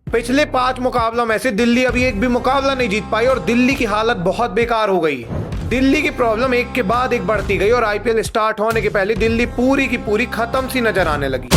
पिछले 5 मुकाबलों में से दिल्ली अभी एक भी मुकाबला नहीं जीत पाई और दिल्ली की हालत बहुत बेकार हो गई। दिल्ली की प्रॉब्लम एक के बाद एक बढ़ती गई और आईपीएल स्टार्ट होने के पहले दिल्ली पूरी की पूरी खत्म सी नजर आने लगी।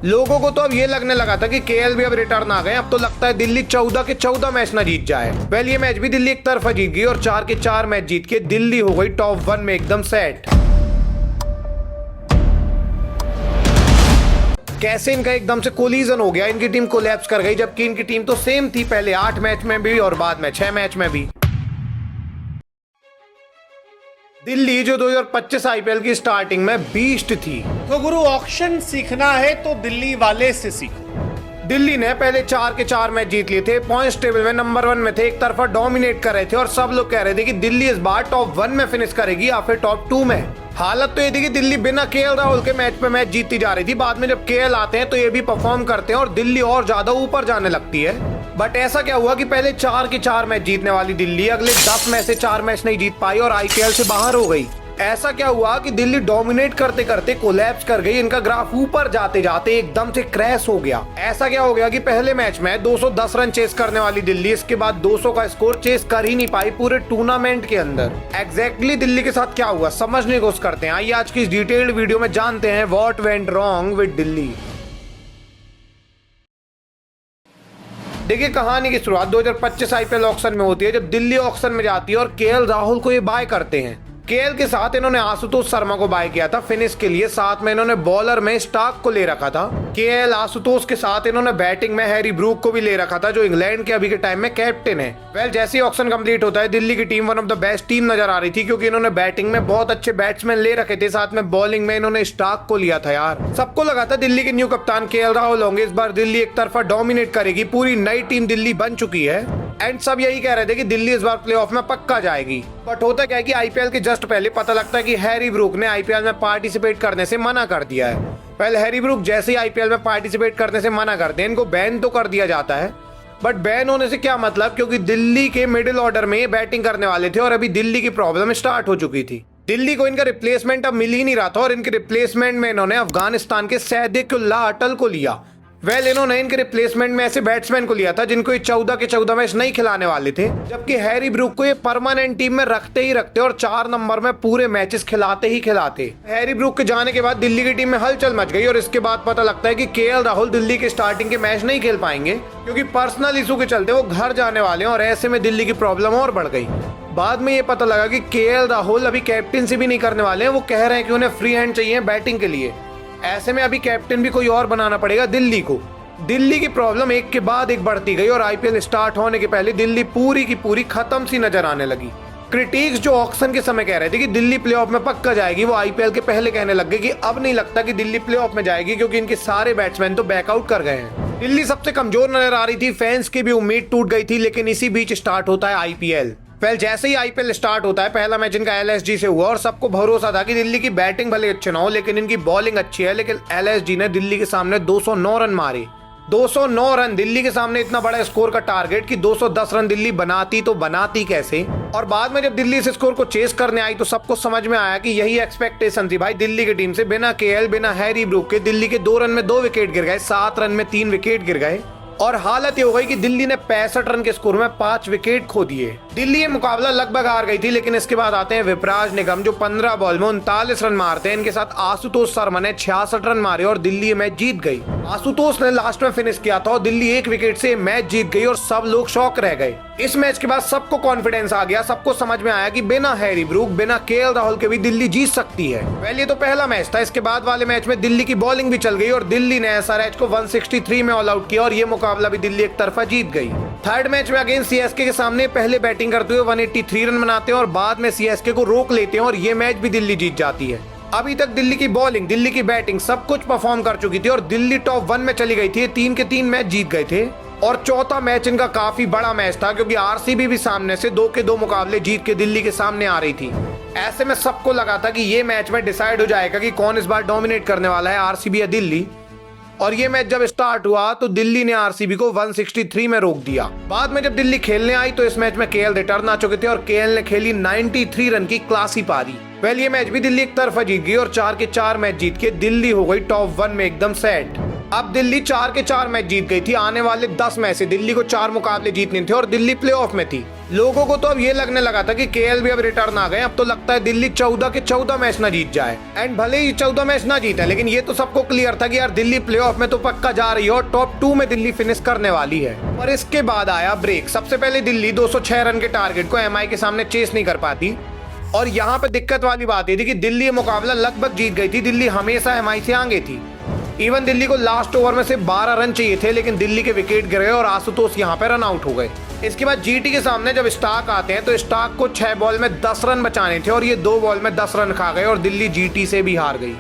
लोगों को तो अब ये लगने लगा था कि केएल भी अब रिटर्न आ गए। अब तो लगता है दिल्ली 14 के 14 मैच ना जीत जाए। ये मैच भी दिल्ली एक तरफा जीत गई और 4 के 4 मैच जीत के दिल्ली हो गई टॉप 1 में एकदम सेट। कैसे इनका एकदम से कोलिजन हो गया, इनकी टीम कोलैप्स कर गई, जबकि इनकी टीम तो सेम थी पहले 8 मैच में भी और बाद में 6 मैच में भी। दिल्ली जो 2025 आईपीएल की स्टार्टिंग में बीस्ट थी। तो गुरु ऑक्शन सीखना है तो दिल्ली वाले से सीखो। दिल्ली ने पहले 4 के 4 मैच जीत लिए थे, पॉइंट्स टेबल में नंबर 1 में थे, एक तरफा डोमिनेट कर रहे थे और सब लोग कह रहे थे कि दिल्ली इस बार टॉप 1 में फिनिश करेगी या फिर टॉप 2 में। हालत तो ये थी कि दिल्ली बिना केएल राहुल के मैच पे मैच जीतती जा रही थी। बाद में जब केएल आते हैं तो ये भी परफॉर्म करते हैं और दिल्ली और ज्यादा ऊपर जाने लगती है। बट ऐसा क्या हुआ कि पहले 4 के 4 मैच जीतने वाली दिल्ली अगले 10 में से 4 मैच नहीं जीत पाई और आईपीएल से बाहर हो गई। ऐसा क्या हुआ कि दिल्ली डोमिनेट करते करते कोलैप्स कर गई, इनका ग्राफ ऊपर जाते जाते एकदम से क्रैश हो गया। ऐसा क्या हो गया कि पहले मैच में 210 रन चेस करने वाली दिल्ली इसके बाद 200 का स्कोर चेस कर ही नहीं पाई पूरे टूर्नामेंट के अंदर। एग्जैक्टली दिल्ली के साथ क्या हुआ समझने की कोशिश करते हैं। आइए आज की इस डिटेल्ड वीडियो में जानते हैं what went wrong with Delhi. देखिए कहानी की शुरुआत 2025 आईपीएल ऑक्शन में होती है, जब दिल्ली ऑक्शन में जाती है और केएल राहुल को ये बाय करते हैं। केएल के साथ इन्होंने आशुतोष शर्मा को बाय किया था फिनिश के लिए, साथ में इन्होंने बॉलर में स्टार्क को ले रखा था। केएल आशुतोष के साथ इन्होंने बैटिंग में हैरी ब्रूक को भी ले रखा था जो इंग्लैंड के अभी के टाइम में कैप्टन है। जैसे ही ऑक्शन कंप्लीट होता है दिल्ली की team one of the best team नजर आ रही थी, क्योंकि इन्होंने बैटिंग में बहुत अच्छे बैट्समैन ले रखे थे, साथ में बॉलिंग में इन्होंने स्टार्क को लिया था। यार सबको लगा था दिल्ली के न्यू कप्तान केएल राहुल होंगे, इस बार दिल्ली एक तरफा डोमिनेट करेगी, पूरी नई टीम दिल्ली बन चुकी है एंड सब यही कह रहे थे कि दिल्ली इस बार प्लेऑफ में पक्का जाएगी। बट होता क्या है कि आईपीएल के जस्ट पहले पता लगता है कि हैरी ब्रूक ने आईपीएल में पार्टिसिपेट करने से मना कर दिया है। हैरी ब्रूक जैसे ही आईपीएल में पार्टिसिपेट करने से मना करते हैं इनको बैन तो कर दिया जाता है। बट बैन होने से क्या मतलब, क्योंकि दिल्ली के मिडिल ऑर्डर में बैटिंग करने वाले थे और अभी दिल्ली की प्रॉब्लम स्टार्ट हो चुकी थी। दिल्ली को इनका रिप्लेसमेंट अब मिल ही नहीं रहा था और इनके रिप्लेसमेंट में इन्होंने अफगानिस्तान के सैदिकुल्लाह अटल को लिया। इन्होंने इनके रिप्लेसमेंट में ऐसे बैट्समैन को लिया था जिनको ये 14 के 14 मैच नहीं खिलाने वाले थे, जबकि हैरी ब्रूक को ये परमानेंट टीम में रखते ही रखते और 4 नंबर में पूरे मैचेस खिलाते ही खिलाते। हैरी ब्रूक के जाने के बाद दिल्ली की टीम में हलचल मच गई और इसके बाद पता लगता है कि केएल राहुल दिल्ली के स्टार्टिंग के मैच नहीं खेल पाएंगे, क्योंकि पर्सनल इशू के चलते वो घर जाने वाले हैं और ऐसे में दिल्ली की प्रॉब्लम और बढ़ गई। बाद में ये पता लगा कि केएल राहुल अभी कैप्टनसी भी नहीं करने वाले हैं, वो कह रहे हैं कि उन्हें फ्री हैंड चाहिए बैटिंग के लिए। ऐसे में अभी कैप्टन भी कोई और बनाना पड़ेगा दिल्ली को। दिल्ली की प्रॉब्लम एक के बाद एक बढ़ती गई और आईपीएल स्टार्ट होने के पहले दिल्ली पूरी की पूरी खत्म सी नजर आने लगी। क्रिटिक्स जो ऑक्शन के समय कह रहे थे कि दिल्ली प्लेऑफ में पक्का जाएगी, वो आईपीएल के पहले कहने लग गए कि अब नहीं लगता कि दिल्ली प्लेऑफ में जाएगी, क्योंकि इनके सारे बैट्समैन तो बैकआउट कर गए हैं। दिल्ली सबसे कमजोर नजर आ रही थी, फैंस की भी उम्मीद टूट गई थी। लेकिन इसी बीच स्टार्ट होता है आईपीएल। जैसे ही आईपीएल स्टार्ट होता है पहला मैच इनका एलएसजी से हुआ और सबको भरोसा था कि दिल्ली की बैटिंग भले अच्छी ना हो लेकिन इनकी बॉलिंग अच्छी है। लेकिन एलएसजी ने दिल्ली के सामने 209 रन मारे। 209 रन दिल्ली के सामने, इतना बड़ा स्कोर का टारगेट कि 210 रन दिल्ली बनाती तो बनाती कैसे। और बाद में जब दिल्ली इस स्कोर को चेस करने आई तो सबको समझ में आया कि यही एक्सपेक्टेशन थी भाई दिल्ली की टीम से। बिना केएल बिना हैरी ब्रूक के दिल्ली के 2 रन में 2 विकेट गिर गए, 7 रन में 3 विकेट गिर गए और हालत ये हो गई कि दिल्ली ने 65 रन के स्कोर में 5 विकेट खो दिए। दिल्ली ये मुकाबला लगभग हार गई थी। लेकिन इसके बाद आते हैं विपराज निगम जो 15 बॉल में 39 रन मारते हैं। इनके साथ आशुतोष शर्मा ने 66 रन मारे और दिल्ली ये मैच जीत गई। आशुतोष ने लास्ट में फिनिश किया था और दिल्ली 1 विकेट से मैच जीत गई और सब लोग शॉक रह गए। इस मैच के बाद सबको कॉन्फिडेंस आ गया, सबको समझ में आया कि बिना हैरी ब्रूक बिना केएल राहुल के भी दिल्ली जीत सकती है। ये तो पहला मैच था, इसके बाद वाले मैच में दिल्ली की बॉलिंग भी चल गई और दिल्ली ने एसआरएच को 163 में ऑल आउट किया और ये मुकाबला भी दिल्ली एक तरफा जीत गई। थर्ड मैच में अगेंस्ट सीएसके के सामने पहले बैटिंग करते हुए 183 रन बनाते हैं और बाद में सीएसके को रोक लेते हैं और ये मैच भी दिल्ली जीत जाती है। अभी तक दिल्ली की बॉलिंग दिल्ली की बैटिंग सब कुछ परफॉर्म कर चुकी थी और दिल्ली टॉप 1 में चली गई थी। 3 के 3 मैच जीत गए थे और चौथा मैच इनका काफी बड़ा मैच था, क्योंकि आरसीबी भी सामने से 2 के 2 मुकाबले जीत के दिल्ली के सामने आ रही थी। ऐसे में सबको लगा था कि ये मैच में डिसाइड हो जाएगा कि कौन इस बार डोमिनेट करने वाला है, आरसीबी या दिल्ली। और ये मैच जब स्टार्ट हुआ तो दिल्ली ने आरसीबी को 163 में रोक दिया। बाद में जब दिल्ली खेलने आई तो इस मैच में केएल रिटर्न आ चुके थे और केएल ने खेली 93 रन की क्लासी पारी। ये मैच भी दिल्ली एक तरफा जीत गई और 4 के 4 मैच जीत के दिल्ली हो गई टॉप 1 में एकदम सेट। अब दिल्ली 4 के 4 मैच जीत गई थी। आने वाले 10 मैच से दिल्ली को 4 मुकाबले जीतने थे और दिल्ली प्लेऑफ में थी। लोगों को तो अब ये लगने लगा था कि केएल भी अब रिटर्न आ गए। अब तो लगता है दिल्ली 14 के 14 मैच ना जीत जाए। एंड भले ही 14 मैच ना जीते, लेकिन ये तो सबको क्लियर था कि यार दिल्ली प्लेऑफ में तो पक्का जा रही है और टॉप 2 में दिल्ली फिनिश करने वाली है। और इसके बाद आया ब्रेक। सबसे पहले दिल्ली 206 रन के टारगेट को एमआई के सामने चेस नहीं कर पाती और यहाँ पे दिक्कत वाली बात ये थी कि दिल्ली ये मुकाबला लगभग जीत गई थी। दिल्ली हमेशा एमआई से आगे थी। इवन दिल्ली को लास्ट ओवर में से 12 रन चाहिए थे, लेकिन दिल्ली के विकेट गिर गए और आशुतोष यहाँ पे रन आउट हो गए। इसके बाद जीटी के सामने जब स्टार्क आते हैं तो स्टार्क को 6 बॉल में 10 रन बचाने थे और ये 2 बॉल में 10 रन खा गए और दिल्ली जीटी से भी हार गई।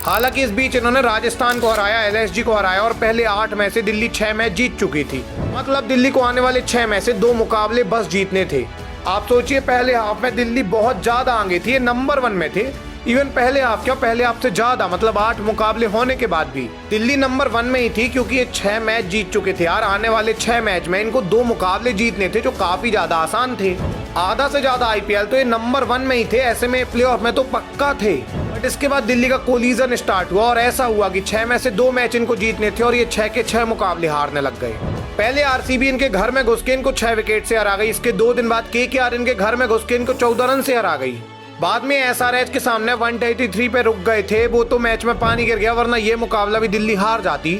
हालांकि इस बीच इन्होंने राजस्थान को हराया, एलएसजी को हराया और पहले 8 में से दिल्ली 6 मैच जीत चुकी थी। मतलब दिल्ली को आने वाले 6 में से 2 मुकाबले बस जीतने थे। आप सोचिए, पहले हाफ में दिल्ली बहुत ज्यादा आगे थी, ये नंबर 1 में थे। इवन पहले हाफ से ज्यादा, मतलब 8 मुकाबले होने के बाद भी दिल्ली नंबर 1 में ही थी, क्योंकि ये 6 मैच जीत चुके थे यार। आने वाले 6 मैच में इनको 2 मुकाबले जीतने थे जो काफी ज्यादा आसान थे। आधा से ज्यादा आईपीएल तो ये नंबर 1 में ही थे, ऐसे में प्लेऑफ में तो पक्का थे। बट इसके बाद दिल्ली का कोलिजन स्टार्ट हुआ और ऐसा हुआ कि 6 में से 2 मैच इनको जीतने थे और ये 6 के 6 मुकाबले हारने लग गए। पहले आरसीबी इनके घर में घुस के इनको 6 विकेट से हरा गई। इसके 2 दिन बाद केकेआर इनके घर में घुस के इनको 14 रन से हरा गई। बाद में एसआरएच के सामने 183 पे रुक गए थे, वो तो मैच में पानी गिर गया, वरना ये मुकाबला भी दिल्ली हार जाती।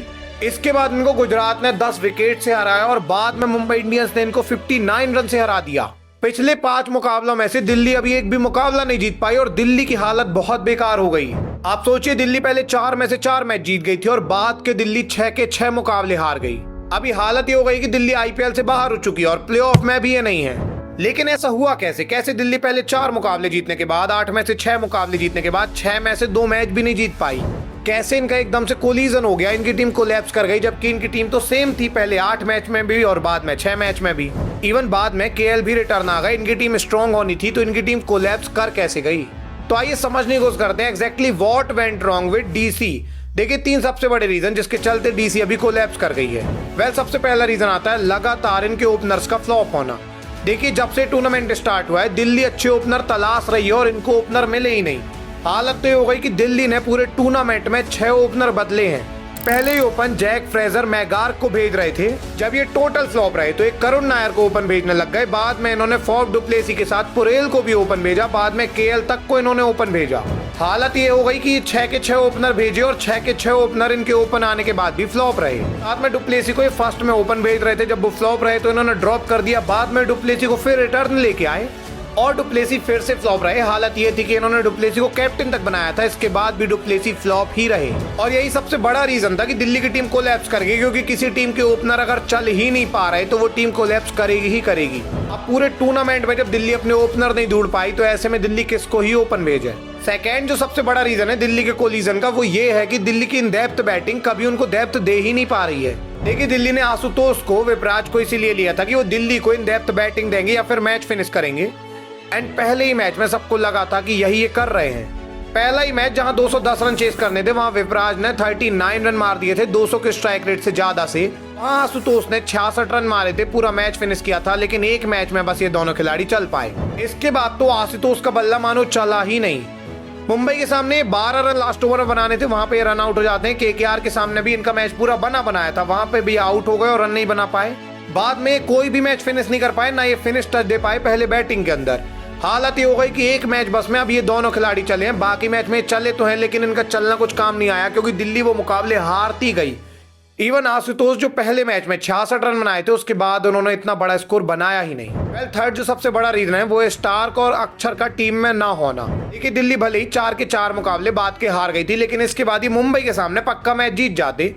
इसके बाद इनको गुजरात ने 10 विकेट से हराया और बाद में मुंबई इंडियंस ने इनको 59 रन से हरा दिया। पिछले 5 मुकाबलों में से दिल्ली अभी एक भी मुकाबला नहीं जीत पाई और दिल्ली की हालत बहुत बेकार हो गई। आप सोचिए, दिल्ली पहले 4 में से 4 मैच जीत गई थी और बाद के दिल्ली 6 के 6 मुकाबले हार गई। अभी हालत ये हो गई कि दिल्ली आईपीएल से बाहर हो चुकी है और प्लेऑफ में भी ये नहीं है। लेकिन ऐसा हुआ कैसे दिल्ली पहले 4 मुकाबले जीतने के बाद, 8 में से 6 मुकाबले जीतने के बाद 6 में से 2 मैच भी नहीं जीत पाई। कैसे इनका एकदम से कोलिजन हो गया, इनकी टीम कोलैप्स कर गई, जबकि इनकी टीम तो सेम थी, पहले 8 मैच में भी और बाद में 6 मैच में भी। इवन बाद में केएल भी रिटर्न आ गए। इनकी टीम स्ट्रॉन्ग होनी थी तो इनकी टीम कोलैप्स कर कैसे गई। तो आइए समझने की कोशिश करते हैं exactly what went wrong with DC. देखिए 3 सबसे बड़े रीजन जिसके चलते डीसी अभी कोलैप्स कर गई है। सबसे पहला रीजन आता है लगातार इनके ओपनर्स का फ्लॉप होना। देखिए जब से टूर्नामेंट स्टार्ट हुआ है दिल्ली अच्छे ओपनर तलाश रही है और इनको ओपनर मिले ही नहीं। हालत तो ये हो गई कि दिल्ली ने पूरे टूर्नामेंट में 6 ओपनर बदले हैं। पहले ही ओपन जैक फ्रेजर मैगार्क को भेज रहे थे, जब ये टोटल फ्लॉप रहे तो एक करुण नायर को ओपन भेजने लग गए। बाद में इन्होंने फॉफ डुप्लेसी के साथ पुरेल को भी ओपन भेजा, बाद में केएल तक को इन्होंने ओपन भेजा। हालत ये हो गई कि 6 के 6 ओपनर भेजे और 6 के 6 ओपनर इनके ओपन आने के बाद भी फ्लॉप रहे। साथ में डुप्लेसी को ये फर्स्ट में ओपन भेज रहे थे, जब वो फ्लॉप रहे तो इन्होंने ड्रॉप कर दिया। बाद में डुप्लेसी को फिर रिटर्न लेके आए और डुप्लेसी फिर से फ्लॉप रहे। हालत ये थी कि इन्होंने डुप्लेसी को कैप्टन तक बनाया था, इसके बाद भी डुप्लेसी फ्लॉप ही रहे। और यही सबसे बड़ा रीजन था कि दिल्ली की टीम कोलैप्स कर गई, क्योंकि किसी टीम के ओपनर अगर चल ही नहीं पा रहे तो वो टीम कोलैप्स करेगी ही करेगी। अब पूरे टूर्नामेंट में जब दिल्ली अपने ओपनर नहीं ढूंढ पाई तो ऐसे में दिल्ली किसको ही ओपन भेजे। सेकेंड जो सबसे बड़ा रीजन है दिल्ली के कोलिजन का, वो ये है कि दिल्ली की इन डेप्थ बैटिंग कभी उनको डेप्थ दे ही नहीं पा रही है। देखिए दिल्ली ने आशुतोष को, विपराज को इसीलिए लिया था कि वो दिल्ली को इन डेप्थ बैटिंग देंगे या फिर मैच फिनिश करेंगे। एंड पहले ही मैच में सबको लगा था कि यही ये कर रहे हैं। पहला ही मैच जहां 210 रन चेस करने थे वहां विपराज ने 39 रन मार दिए थे 200 के स्ट्राइक रेट से ज्यादा से। वहां आशुतोष ने 66 रन मारे थे, पूरा मैच फिनिश किया था, लेकिन एक मैच में बस ये दोनों खिलाड़ी चल पाए। इसके बाद तो आशुतोष का बल्ला मानो चला ही नहीं। मुंबई के सामने 12 रन लास्ट ओवर में बनाने थे, वहां पे रन आउट हो जाते हैं। केकेआर के सामने भी इनका मैच पूरा बना बनाया था, वहां पे भी आउट हो गए और रन नहीं बना पाए। बाद में कोई भी मैच फिनिश नहीं कर पाए, ना ये फिनिश टच दे पाए पहले बैटिंग के अंदर। हालत ये हो गई कि एक मैच बस में अब ये दोनों खिलाड़ी चले हैं, बाकी मैच में चले तो हैं लेकिन इनका चलना कुछ काम नहीं आया, क्योंकि दिल्ली वो मुकाबले हारती गई। इवन आशुतोष जो पहले मैच में 66 रन बनाए थे उसके बाद उन्होंने इतना बड़ा स्कोर बनाया ही नहीं। थर्ड जो सबसे बड़ा रीजन है वो है स्टार्क और अक्षर का टीम में ना होना। देखिए दिल्ली भले ही 4 के 4 मुकाबले बाद के हार गई थी, लेकिन इसके बाद ही मुंबई के सामने पक्का मैच जीत जाते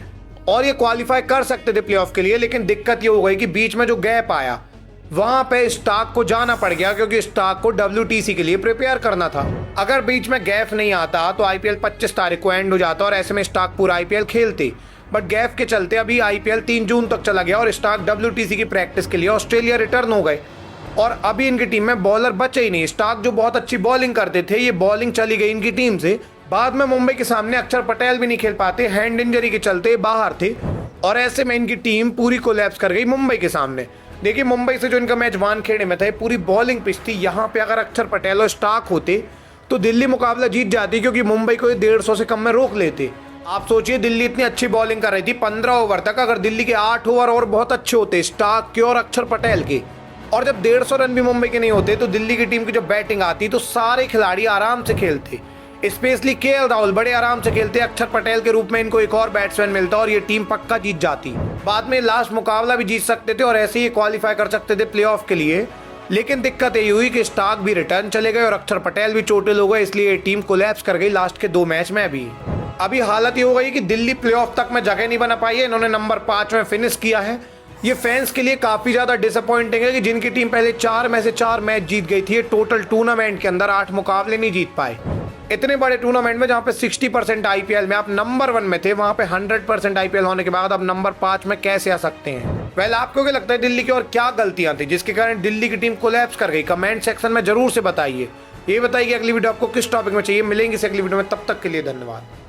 और ये क्वालिफाई कर सकते थे प्लेऑफ के लिए। लेकिन दिक्कत ये हो गई कि बीच में जो गैप आया वहां पे स्टार्क को जाना पड़ गया, क्योंकि स्टार्क को WTC के लिए प्रिपेयर करना था। अगर बीच में गैप नहीं आता तो आईपीएल 25 तारीख को एंड हो जाता और ऐसे में स्टार्क पूरा आईपीएल खेलते। बट गैप के चलते अभी आईपीएल 3 जून तक चला गया और स्टार्क WTC की प्रैक्टिस के लिए ऑस्ट्रेलिया रिटर्न हो गए और अभी इनकी टीम में बॉलर बचे ही नहीं। स्टार्क जो बहुत अच्छी बॉलिंग करते थे, ये बॉलिंग चली गई इनकी टीम से बाद में मुंबई के सामने अक्षर पटेल भी नहीं खेल पाते, हैंड इंजरी के चलते बाहर थे और ऐसे में इनकी टीम पूरी कोलैप्स कर गई मुंबई के सामने। देखिए मुंबई से जो इनका मैच वानखेड़े में था, पूरी बॉलिंग पिच थी। यहाँ पे अगर अक्षर पटेल और स्टार्क होते तो दिल्ली मुकाबला जीत जाती, क्योंकि मुंबई को 150 से कम में रोक लेते। आप सोचिए दिल्ली इतनी अच्छी बॉलिंग कर रही थी 15 ओवर तक, अगर दिल्ली के 8 ओवर और बहुत अच्छे होते स्टार्क के और अक्षर पटेल के, और जब 150 रन भी मुंबई के नहीं होते तो दिल्ली की टीम की जो बैटिंग आती तो सारे खिलाड़ी आराम से खेलते, स्पेशली केएल राहुल बड़े आराम से खेलते। अक्षर पटेल के रूप में इनको एक और बैट्समैन मिलता और ये टीम पक्का जीत जाती। बाद में लास्ट मुकाबला भी जीत सकते थे और ऐसे ही क्वालिफाई कर सकते थे प्लेऑफ के लिए। लेकिन दिक्कत ये हुई कि स्टार्क भी रिटर्न चले गए और अक्षर पटेल भी चोटिल हो गए, इसलिए ये टीम कोलैप्स कर गई लास्ट के 2 मैच में। अभी हालत ये हो गई कि दिल्ली प्लेऑफ तक में जगह नहीं बना पाई है, इन्होंने नंबर 5 में फिनिश किया है। ये फैंस के लिए काफी ज्यादा डिसअपॉइंटिंग है कि जिनकी टीम पहले 4 में से 4 मैच जीत गई थी, टोटल टूर्नामेंट के अंदर 8 मुकाबले नहीं जीत पाए। इतने बड़े टूर्नामेंट में जहां पे 60% आईपीएल में आप नंबर 1 में थे, वहां पे 100% आईपीएल होने के बाद अब नंबर 5 में कैसे आ सकते हैं? वेल, आपको क्या लगता है दिल्ली की और क्या गलतियां थी जिसके कारण दिल्ली की टीम कोलैप्स कर गई? कमेंट सेक्शन में जरूर से बताइए। ये बताइए कि अगली वीडियो आपको किस टॉपिक में चाहिए। मिलेंगे इस अगली वीडियो में, तब तक के लिए धन्यवाद।